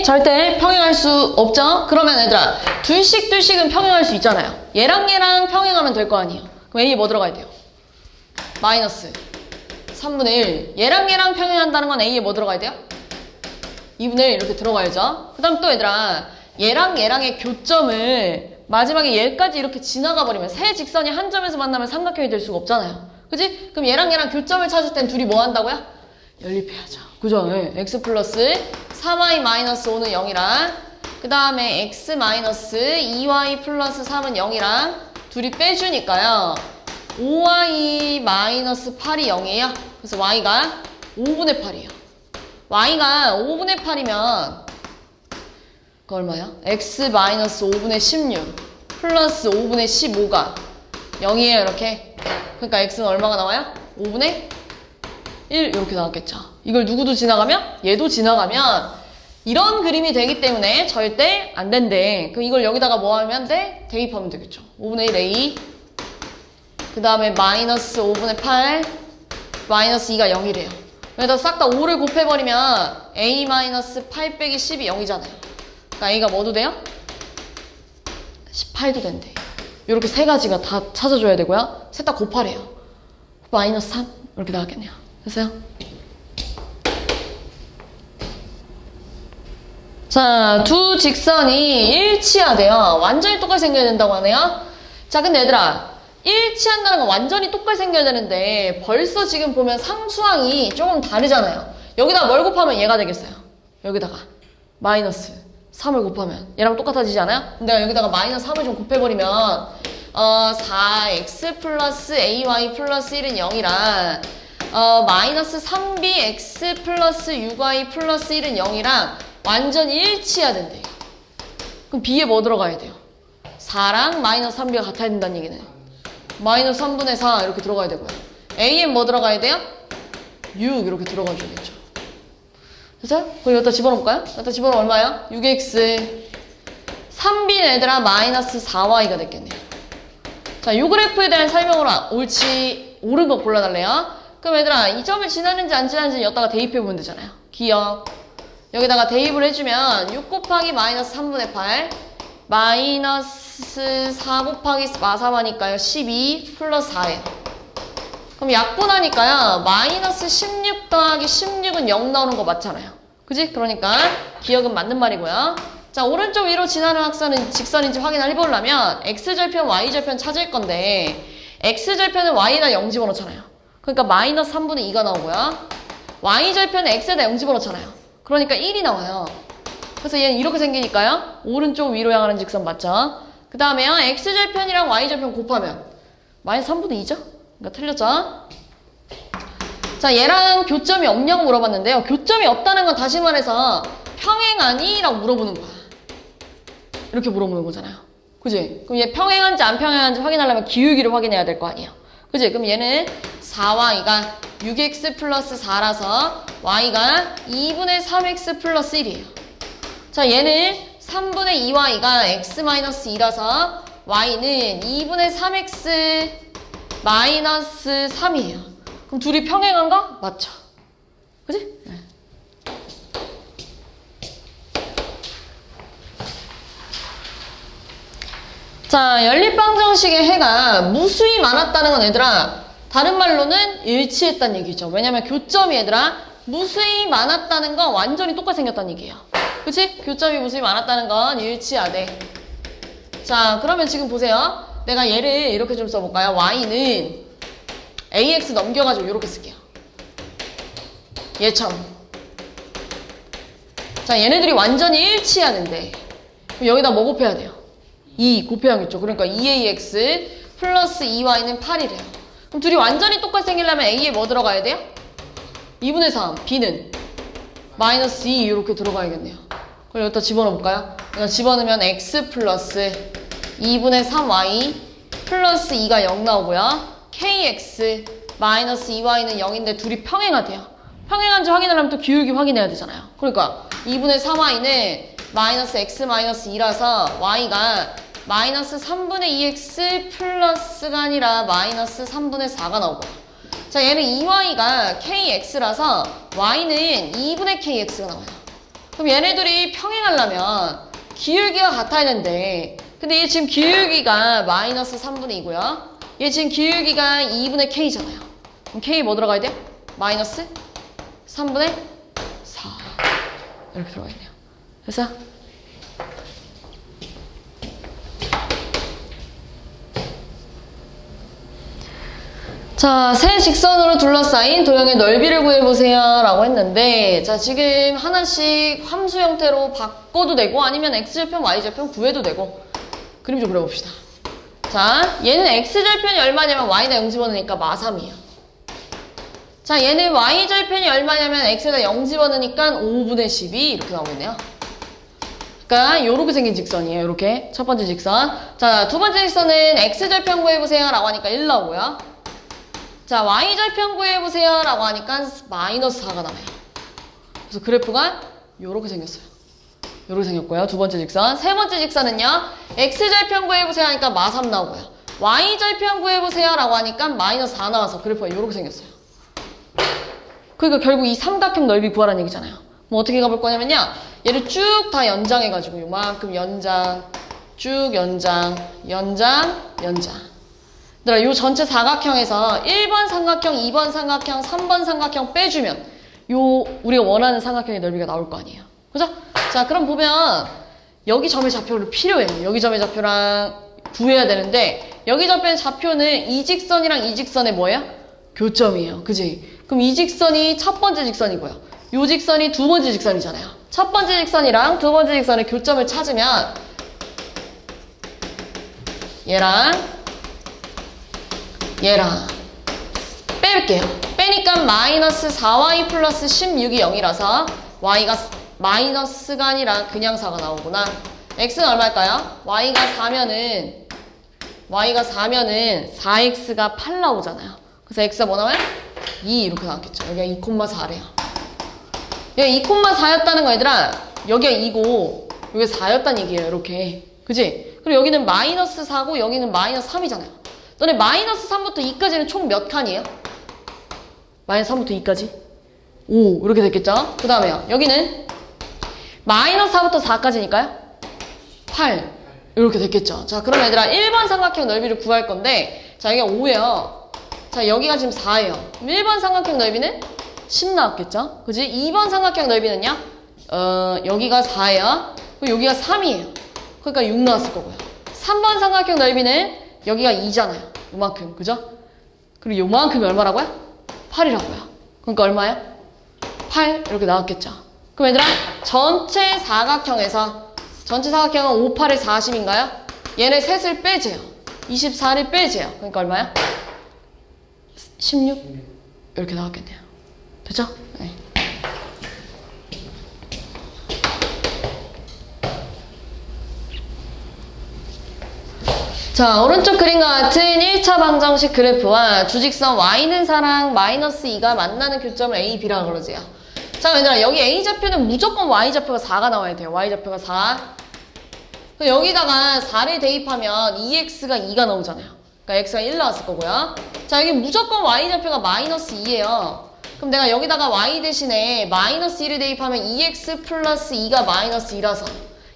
절대 평행할 수 없죠? 그러면 얘들아 둘씩은 평행할 수 있잖아요. 얘랑 평행하면 될 거 아니에요. 그럼 A에 뭐 들어가야 돼요? 마이너스 3분의 1. 얘랑 평행한다는 건 A에 뭐 들어가야 돼요? 2분의 1 이렇게 들어가야죠. 그 다음 또 얘들아 얘랑의 교점을 마지막에 얘까지 이렇게 지나가 버리면 세 직선이 한 점에서 만나면 삼각형이 될 수가 없잖아요. 그치? 그럼 얘랑 교점을 찾을 땐 둘이 뭐 한다고요? 연립해야죠. 그죠? 네. x 플러스 3y 마이너스 5는 0이랑 그 다음에 x 마이너스 2y 플러스 3은 0이랑 둘이 빼주니까요. 5y 마이너스 8이 0이에요. 그래서 y가 5분의 8이에요. y가 5분의 8이면 그 얼마야? x 마이너스 5분의 16 플러스 5분의 15가 0이에요. 이렇게. 그러니까 x는 얼마가 나와요? 5분의 1 이렇게 나왔겠죠. 이걸 누구도 지나가면? 얘도 지나가면 이런 그림이 되기 때문에 절대 안 된대. 그럼 이걸 여기다가 뭐 하면 돼? 대입하면 되겠죠. 5분의 1 a 그 다음에 마이너스 5분의 8 마이너스 2가 0이래요. 여기다 싹 다 5를 곱해버리면 a 마이너스 8 빼기 10이 0이잖아요. 그러니까 a가 뭐도 돼요? 18도 된대. 이렇게 세 가지가 다 찾아줘야 되고요. 셋 다 곱하래요. 마이너스 3 이렇게 나왔겠네요. 됐어요? 자, 두 직선이 일치하대요. 완전히 똑같이 생겨야 된다고 하네요. 자, 근데 얘들아 일치한다는 건 완전히 똑같이 생겨야 되는데 벌써 지금 보면 상수항이 조금 다르잖아요. 여기다가 뭘 곱하면 얘가 되겠어요? 여기다가 마이너스 3을 곱하면 얘랑 똑같아지지 않아요? 근데 여기다가 마이너스 3을 좀 곱해버리면 4x 플러스 ay 플러스 1은 0이랑 마이너스 3bx 플러스 6y 플러스 1은 0이랑 완전히 일치해야 된대. 그럼 b에 뭐 들어가야 돼요? 4랑 마이너스 3b가 같아야 된다는 얘기네. 마이너스 3분의 4 이렇게 들어가야 되고요. a에 뭐 들어가야 돼요? 6 이렇게 들어가 줘야겠죠. 됐어요? 그럼 여기다 집어넣을까요? 여기다 집어넣으면 얼마예요? 6x 3b는 얘들아 마이너스 4y가 됐겠네요. 자, 이 그래프에 대한 설명으로 옳지 옳은 거 골라달래요. 그럼 얘들아 이 점을 지나는지 안 지나는지 여기다가 대입해보면 되잖아요. 기억 여기다가 대입을 해주면 6 곱하기 마이너스 3분의 8 마이너스 4 곱하기 마삼하니까요 12 플러스 4예요. 그럼 약분하니까요 마이너스 16 더하기 16은 0 나오는 거 맞잖아요. 그지? 그러니까 기억은 맞는 말이고요. 자, 오른쪽 위로 지나는 확선은 직선인지 확인을 해보려면 x절편, y절편 찾을 건데 x절편은 y에다 0 집어넣잖아요. 그러니까 마이너스 3분의 2가 나오고요. y절편은 x에다 0 집어넣잖아요. 그러니까 1이 나와요. 그래서 얘는 이렇게 생기니까요. 오른쪽 위로 향하는 직선 맞죠? 그 다음에요. x절편이랑 y절편 곱하면 마이너스 3분의 2죠? 그러니까 틀렸죠? 자, 얘랑 교점이 없냐고 물어봤는데요. 교점이 없다는 건 다시 말해서 평행하니? 라고 물어보는 거야. 이렇게 물어보는 거잖아요. 그지? 그럼 얘 평행한지 안 평행한지 확인하려면 기울기를 확인해야 될 거 아니에요. 그지? 그럼 얘는 4y가 6x 플러스 4라서 y가 2분의 3x 플러스 1이에요. 자, 얘는 3분의 2y가 x 마이너스 2라서 y는 2분의 3x 마이너스 3이에요. 그럼 둘이 평행한가? 맞죠. 그지? 네. 자, 연립방정식의 해가 무수히 많았다는 건 얘들아 다른 말로는 일치했다는 얘기죠. 왜냐면 교점이 얘들아 무수히 많았다는 건 완전히 똑같이 생겼다는 얘기예요. 그치? 교점이 무수히 많았다는 건 일치하대. 자, 그러면 지금 보세요. 내가 얘를 이렇게 좀 써볼까요? y는 ax 넘겨가지고 이렇게 쓸게요. 얘처럼. 자, 얘네들이 완전히 일치하는데 그럼 여기다 뭐 곱해야 돼요? 2 곱해야겠죠. 그러니까 2ax 플러스 2y는 8이래요. 그럼 둘이 완전히 똑같이 생기려면 a에 뭐 들어가야 돼요? 2분의 3, b는 마이너스 2 이렇게 들어가야겠네요. 그럼 여기다 집어넣어볼까요? 여기다 집어넣으면 x 플러스 2분의 3y 플러스 2가 0 나오고요. kx 마이너스 2y는 0인데 둘이 평행하대요. 평행한지 확인하려면 또 기울기 확인해야 되잖아요. 그러니까 2분의 3y는 마이너스 x 마이너스 2라서 y가 마이너스 3분의 2x 플러스가 아니라 마이너스 3분의 4가 나오고요. 자, 얘는 2y가 kx라서 y는 2분의 kx가 나와요. 그럼 얘네들이 평행하려면 기울기가 같아야 되는데 근데 얘 지금 기울기가 마이너스 3분의 2고요. 얘 지금 기울기가 2분의 K잖아요. 그럼 K 뭐 들어가야 돼요? 마이너스 3분의 4 이렇게 들어가 있네요. 그래서 자, 세 직선으로 둘러싸인 도형의 넓이를 구해보세요 라고 했는데 자, 지금 하나씩 함수 형태로 바꿔도 되고 아니면 x절편, y절편 구해도 되고 그림 좀 그려봅시다. 자, 얘는 x절편이 얼마냐면 y에다 0 집어넣으니까 마3이에요. 자, 얘는 y절편이 얼마냐면 x에다 0 집어넣으니까 5분의 12 이렇게 나오겠네요. 그러니까 요렇게 생긴 직선이에요. 요렇게 첫 번째 직선. 자, 두 번째 직선은 x절편 구해보세요 라고 하니까 1 나오고요. 자, y절편 구해보세요 라고 하니까 마이너스 4가 나와요. 그래서 그래프가 요렇게 생겼어요. 요렇게 생겼고요. 두 번째 직선. 세 번째 직선은요. x절편 구해보세요 하니까 마3 나오고요. y절편 구해보세요 라고 하니까 마이너스 4 나와서 그래프가 요렇게 생겼어요. 그러니까 결국 이 삼각형 넓이 구하라는 얘기잖아요. 뭐 어떻게 가볼 거냐면요. 얘를 쭉 다 연장해가지고 요만큼 연장, 쭉 연장, 연장, 연장. 얘들아, 요 전체 사각형에서 1번 삼각형, 2번 삼각형, 3번 삼각형 빼주면 요 우리가 원하는 삼각형의 넓이가 나올 거 아니에요. 그죠? 자, 그럼 보면 여기 점의 좌표를 필요해요. 여기 점의 좌표랑 구해야 되는데 여기 점의 좌표는 이 직선이랑 이 직선의 뭐예요? 교점이에요. 그지? 그럼 이 직선이 첫 번째 직선이고요. 요 직선이 두 번째 직선이잖아요. 첫 번째 직선이랑 두 번째 직선의 교점을 찾으면 얘랑 뺄게요. 빼니까 마이너스 4y 플러스 16이 0이라서 y가 마이너스가 아니라 그냥 4가 나오구나. x는 얼마일까요? y가 4면은 4x가 8 나오잖아요. 그래서 x가 뭐 나와요? 2 이렇게 나왔겠죠. 여기가 2,4래요. 여기가 2,4였다는 거 얘들아. 여기가 2고 여기가 4였다는 얘기예요. 이렇게. 그지? 그리고 여기는 마이너스 4고 여기는 마이너스 3이잖아요. 너네 마이너스 3부터 2까지는 총 몇 칸이에요? 마이너스 3부터 2까지? 5 이렇게 됐겠죠? 그 다음에요. 여기는 마이너스 4부터 4까지니까요? 8 이렇게 됐겠죠? 자, 그럼 얘들아 1번 삼각형 넓이를 구할 건데 자, 여기가 5예요. 자, 여기가 지금 4예요. 그럼 1번 삼각형 넓이는 10 나왔겠죠? 그지? 2번 삼각형 넓이는요? 여기가 4예요. 그리고 여기가 3이에요. 그러니까 6 나왔을 거고요. 3번 삼각형 넓이는 여기가 2잖아요. 요만큼. 그죠? 그리고 요만큼이 얼마라고요? 8이라고요. 그러니까 얼마예요? 8 이렇게 나왔겠죠. 그럼 얘들아 전체 사각형에서 전체 사각형은 5, 8에 40인가요? 얘네 셋을 빼재요. 24를 빼재요. 그러니까 얼마야? 16 이렇게 나왔겠네요. 됐죠? 네. 자, 오른쪽 그림과 같은 1차 방정식 그래프와 주직선 y는 4랑 마이너스 2가 만나는 교점을 A, B라고 그러지요. 자, 얘들아 여기 A좌표는 무조건 Y좌표가 4가 나와야 돼요. Y좌표가 4. 여기다가 4를 대입하면 2x가 2가 나오잖아요. 그러니까 x가 1 나왔을 거고요. 자, 여기 무조건 Y좌표가 마이너스 2예요. 그럼 내가 여기다가 Y 대신에 마이너스 2를 대입하면 2x 플러스 2가 마이너스 2라서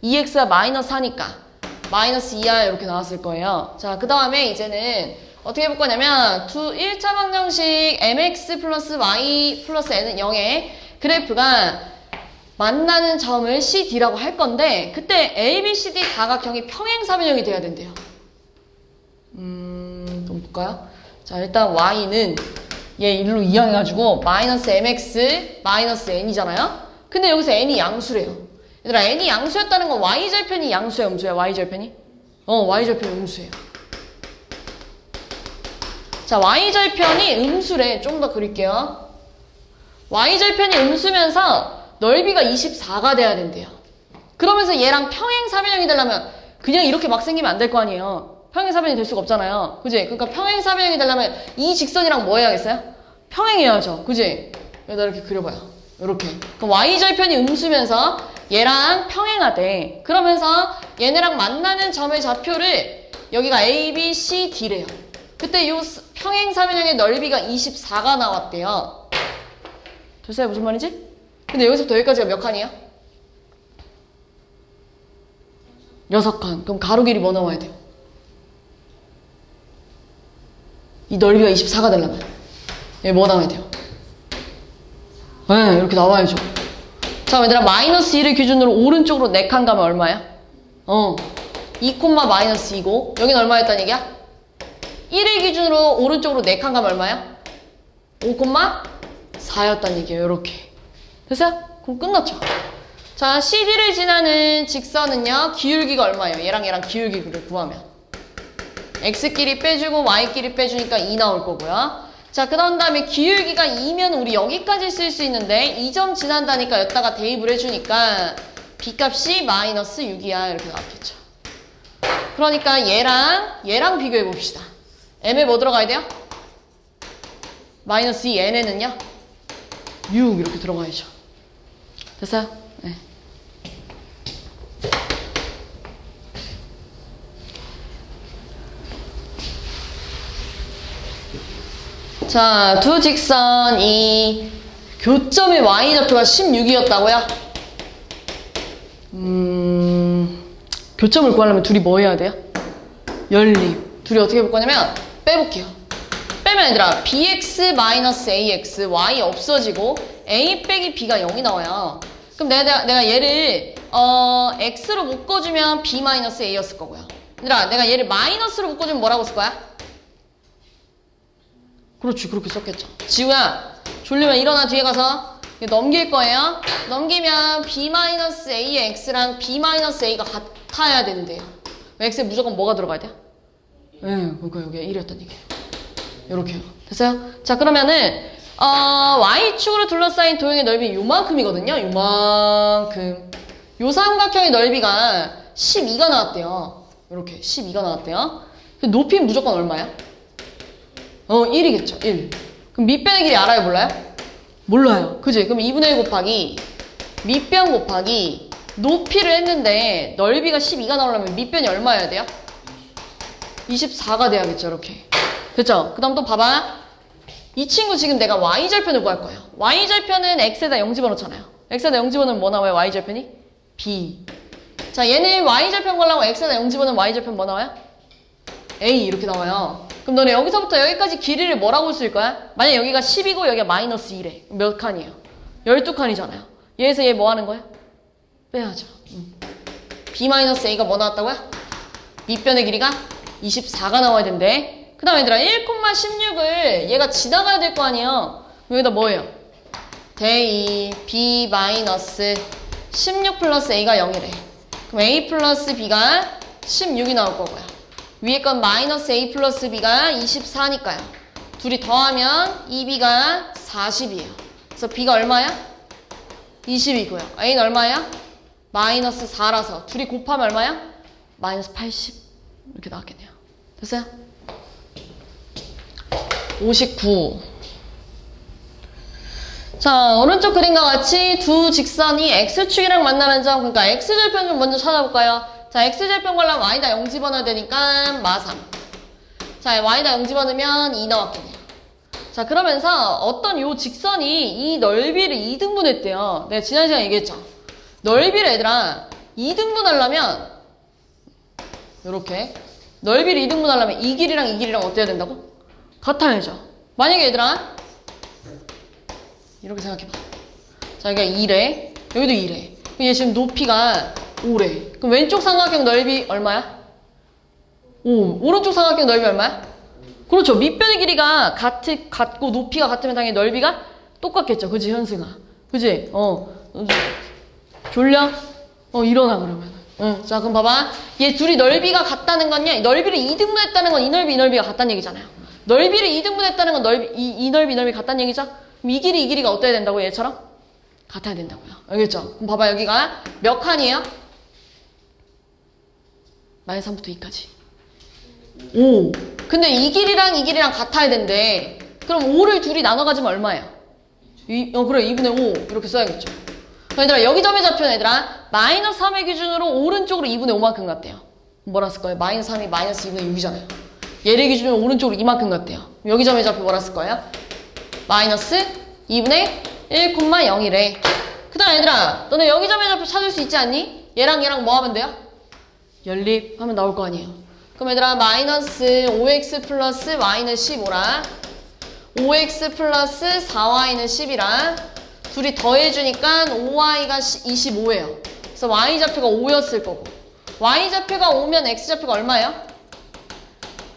2x가 마이너스 4니까 마이너스 2야 이렇게 나왔을 거예요. 자, 그 다음에 이제는 어떻게 해볼 거냐면 1차 방정식 mx 플러스 y 플러스 n은 0의 그래프가 만나는 점을 CD라고 할 건데 그때 ABCD 사각형이 평행사변형이 돼야 된대요. 좀 볼까요? 자, 일단 y는 얘 일로 이항해가지고 마이너스 mx 마이너스 n이잖아요. 근데 여기서 n이 양수래요. 얘들아 n이 양수였다는 건 y절편이 양수야 음수야? y절편이? y절편이 음수예요. 자, y절편이 음수래. 좀 더 그릴게요. y절편이 음수면서 넓이가 24가 돼야 된대요. 그러면서 얘랑 평행사변형이 되려면 그냥 이렇게 막 생기면 안 될 거 아니에요. 평행사변이 될 수가 없잖아요. 그지? 그러니까 평행사변형이 되려면 이 직선이랑 뭐 해야겠어요? 평행해야죠. 그지? 여기다 이렇게 그려봐요. 이렇게. 그럼 y절편이 음수면서 얘랑 평행하대. 그러면서 얘네랑 만나는 점의 좌표를 여기가 A, B, C, D래요. 그때 요 평행사변형의 넓이가 24가 나왔대요. 됐어요? 무슨 말이지? 근데 여기서부터 여기까지가 몇 칸이에요? 6칸. 그럼 가로 길이 뭐 나와야 돼요? 이 넓이가 24가 되려면 얘 뭐 나와야 돼요? 네, 이렇게 나와야죠. 자, 얘들아, 마이너스 1을 기준으로 오른쪽으로 4칸 가면 얼마야? 2, 마이너스 2고 여긴 얼마였단 얘기야? 1을 기준으로 오른쪽으로 4칸 가면 얼마야? 5, 4였단 얘기예요. 이렇게. 됐어요? 그럼 끝났죠. 자, CD를 지나는 직선은요, 기울기가 얼마예요? 얘랑 기울기를 구하면 X끼리 빼주고 Y끼리 빼주니까 2 나올 거고요. 자, 그 다음에 기울기가 2면 우리 여기까지 쓸 수 있는데 2점 지난다니까 여기다가 대입을 해주니까 B값이 마이너스 6이야. 이렇게 나왔겠죠. 그러니까 얘랑 비교해 봅시다. M에 뭐 들어가야 돼요? 마이너스 2, N에는요? 6 이렇게 들어가야죠. 됐어요? 네. 자, 두 직선이 교점의 y좌표가 16이었다고요? 교점을 구하려면 둘이 뭐 해야 돼요? 연립. 둘이 어떻게 볼 거냐면 빼볼게요. 빼면 얘들아 bx-ax, y 없어지고 a 빼기 b가 0이 나와요. 그럼 내가 얘를 x로 묶어주면 b-a였을 거고요. 얘들아 내가 얘를 마이너스로 묶어주면 뭐라고 쓸 거야? 그렇지, 그렇게 썼겠죠. 지우야, 졸리면 일어나 뒤에 가서 넘길 거예요. 넘기면 b-a의 x랑 b-a가 같아야 된대요. x에 무조건 뭐가 들어가야 돼요? 네, 그거 여기가 1이었단 얘기예요. 요렇게요. 됐어요? 자, 그러면은 y축으로 둘러싸인 도형의 넓이 요만큼이거든요. 요만큼. 요 삼각형의 넓이가 12가 나왔대요. 요렇게 12가 나왔대요. 높이는 무조건 얼마야? 1이겠죠. 1. 그럼 밑변의 길이 알아요? 몰라요? 몰라요. 그지? 그럼 2분의 1 곱하기 밑변 곱하기 높이를 했는데 넓이가 12가 나오려면 밑변이 얼마여야 돼요? 24가 돼야겠죠. 이렇게. 됐죠? 그 다음 또 봐봐. 이 친구 지금 내가 y절편을 구할 거예요. y절편은 x에다 0 집어넣잖아요. x에다 0 집어넣으면 뭐 나와요? y절편이? b. 자, 얘는 y절편 구하려고 x에다 0 집어넣으면 y절편 뭐 나와요? a 이렇게 나와요. 그럼 너네 여기서부터 여기까지 길이를 뭐라고 쓸 거야? 만약 여기가 10이고 여기가 마이너스 1에 몇 칸이에요? 12칸이잖아요. 얘에서 얘 뭐 하는 거야? 빼야죠. b-a가 뭐 나왔다고요? 밑변의 길이가 24가 나와야 된대. 그 다음 얘들아 1,16을 얘가 지나가야 될 거 아니에요. 여기다 뭐예요? 대입 b-16 플러스 a가 0이래. 그럼 a 플러스 b가 16이 나올 거고요. 위에 건 마이너스 a 플러스 b가 24니까요. 둘이 더하면 2b가 40이에요. 그래서 b가 얼마야? 20이고요. a는 얼마야? 마이너스 4라서 둘이 곱하면 얼마야? 마이너스 80 이렇게 나왔겠네요. 됐어요? 59. 자, 오른쪽 그림과 같이 두 직선이 x축이랑 만나는 점, 그러니까 x절편 좀 먼저 찾아볼까요? 자, x절편 걸려면 y다 0 집어넣어야 되니까 마3. 자, y다 0 집어넣으면 2 나왔겠네요. 자, 그러면서 어떤 요 직선이 이 넓이를 2등분 했대요. 내가 지난 시간에 얘기했죠. 넓이를 얘들아 2등분 하려면 요렇게 넓이를 2등분 하려면 이 길이랑 이 길이랑 어때야 된다고? 같아야죠. 만약에 얘들아 이렇게 생각해봐. 자, 여기가 2래. 여기도 2래. 얘 지금 높이가 5래. 그럼 왼쪽 삼각형 넓이 얼마야? 5. 오른쪽 삼각형 넓이 얼마야? 그렇죠. 밑변의 길이가 같고 높이가 같으면 당연히 넓이가 똑같겠죠. 그지, 현승아? 그지? 졸려? 일어나, 그러면. 자, 그럼 봐봐. 얘 둘이 넓이가 같다는 건요, 넓이를 2등분 했다는 건 이 넓이, 이 넓이가 같다는 얘기잖아요. 넓이를 2등분 했다는 건 이 넓이, 이 넓이 같다는 얘기죠? 그럼 이 길이, 이 길이가 어때야 된다고, 얘처럼? 같아야 된다고요. 알겠죠? 그럼 봐봐, 여기가 몇 칸이에요? 마이너스 3부터 2까지. 5. 근데 이 길이랑 같아야 된대. 그럼 5를 둘이 나눠 가지면 얼마예요? 그래, 2분의 5. 이렇게 써야겠죠. 얘들아, 여기 점의 좌표는 얘들아, 마이너스 3의 기준으로 오른쪽으로 2분의 5만큼 갔대요. 뭐라 쓸 거예요? 마이너스 3이 마이너스 2분의 6이잖아요. 얘를 기준으로 오른쪽으로 이만큼 갔대요. 여기 점의 좌표 뭐라 쓸 거예요? 마이너스 2분의 1,0이래. 그 다음 얘들아, 너네 여기 점의 좌표 찾을 수 있지 않니? 얘랑 뭐 하면 돼요? 연립하면 나올 거 아니에요. 그럼 얘들아 마이너스 5x 플러스 y는 15라 5x 플러스 4y는 10이라 둘이 더해주니까 5y가 25예요. 그래서 y좌표가 5였을 거고 y좌표가 5면 x좌표가 얼마예요?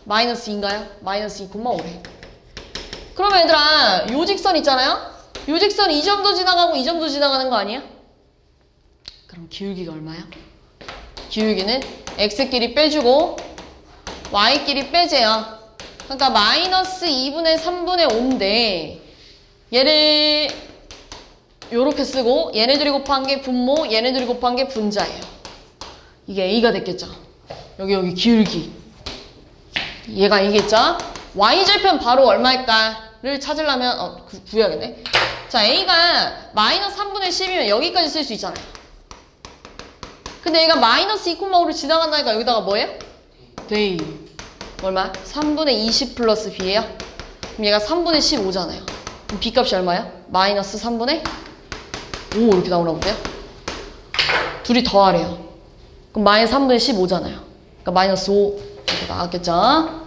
마이너스 2인가요? 마이너스 2,5래. 그러면 얘들아 요 직선 있잖아요? 요 직선 이 점도 지나가고 이 점도 지나가는 거 아니야? 그럼 기울기가 얼마야? 기울기는 x끼리 빼주고 y끼리 빼재요. 그러니까 마이너스 2분의 3분의 5인데 얘를 요렇게 쓰고 얘네들이 곱한 게 분모, 얘네들이 곱한 게 분자예요. 이게 a가 됐겠죠. 여기 기울기. 얘가 이겠죠. y절편 바로 얼마일까를 찾으려면 구해야겠네. 자, a가 마이너스 3분의 10이면 여기까지 쓸 수 있잖아요. 근데 얘가 마이너스 2,5를 지나간다니까 여기다가 뭐예요? 네. 얼마? 3분의 20 플러스 b예요. 그럼 얘가 3분의 15잖아요. 그럼 b 값이 얼마야? 마이너스 3분의 5 이렇게 나오나 본데요? 둘이 더하래요. 그럼 마이너스 3분의 15잖아요. 그러니까 마이너스 5 이렇게 나왔겠죠?